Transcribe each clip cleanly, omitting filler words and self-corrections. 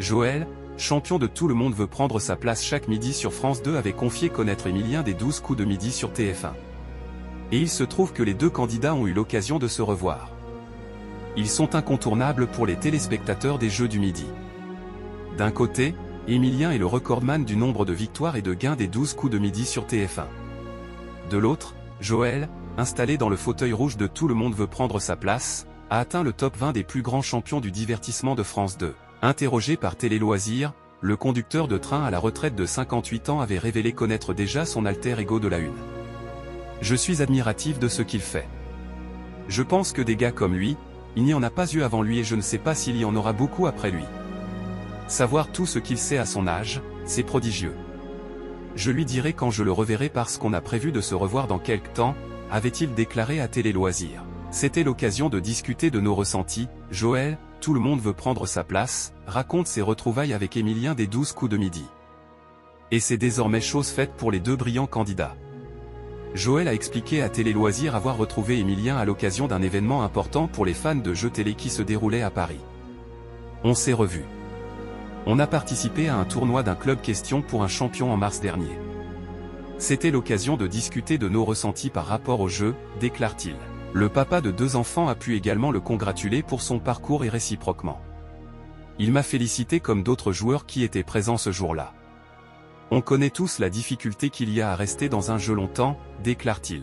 Joël, champion de Tout le monde veut prendre sa place chaque midi sur France 2, avait confié connaître Emilien des 12 coups de midi sur TF1. Et il se trouve que les deux candidats ont eu l'occasion de se revoir. Ils sont incontournables pour les téléspectateurs des Jeux du Midi. D'un côté, Emilien est le recordman du nombre de victoires et de gains des 12 coups de midi sur TF1. De l'autre, Joël, installé dans le fauteuil rouge de Tout le monde veut prendre sa place, a atteint le top 20 des plus grands champions du divertissement de France 2. Interrogé par Télé Loisirs, le conducteur de train à la retraite de 58 ans avait révélé connaître déjà son alter ego de la une. « Je suis admiratif de ce qu'il fait. Je pense que des gars comme lui, il n'y en a pas eu avant lui et je ne sais pas s'il y en aura beaucoup après lui. Savoir tout ce qu'il sait à son âge, c'est prodigieux. Je lui dirai quand je le reverrai parce qu'on a prévu de se revoir dans quelque temps », avait-il déclaré à Télé Loisirs. C'était l'occasion de discuter de nos ressentis. Joël, Tout le monde veut prendre sa place, raconte ses retrouvailles avec Emilien des 12 coups de midi. Et c'est désormais chose faite pour les deux brillants candidats. Joël a expliqué à Télé Loisirs avoir retrouvé Emilien à l'occasion d'un événement important pour les fans de jeux télé qui se déroulait à Paris. On s'est revus. On a participé à un tournoi d'un club question pour un champion en mars dernier. C'était l'occasion de discuter de nos ressentis par rapport au jeu, déclare-t-il. Le papa de 2 enfants a pu également le congratuler pour son parcours et réciproquement. Il m'a félicité comme d'autres joueurs qui étaient présents ce jour-là. On connaît tous la difficulté qu'il y a à rester dans un jeu longtemps, déclare-t-il.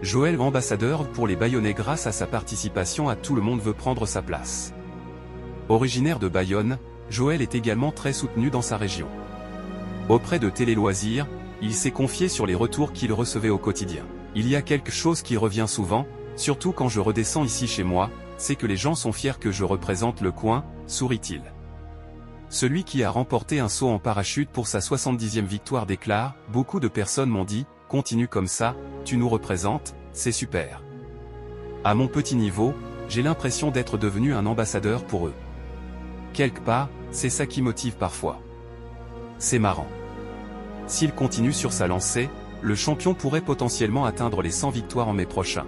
Joël, ambassadeur pour les Bayonnais grâce à sa participation à Tout le monde veut prendre sa place. Originaire de Bayonne, Joël est également très soutenu dans sa région. Auprès de Télé Loisirs, il s'est confié sur les retours qu'il recevait au quotidien. Il y a quelque chose qui revient souvent, surtout quand je redescends ici chez moi, c'est que les gens sont fiers que je représente le coin, sourit-il. Celui qui a remporté un saut en parachute pour sa 70e victoire déclare « Beaucoup de personnes m'ont dit, continue comme ça, tu nous représentes, c'est super. À mon petit niveau, j'ai l'impression d'être devenu un ambassadeur pour eux. Quelque part, c'est ça qui motive parfois. C'est marrant. S'il continue sur sa lancée, le champion pourrait potentiellement atteindre les 100 victoires en mai prochain.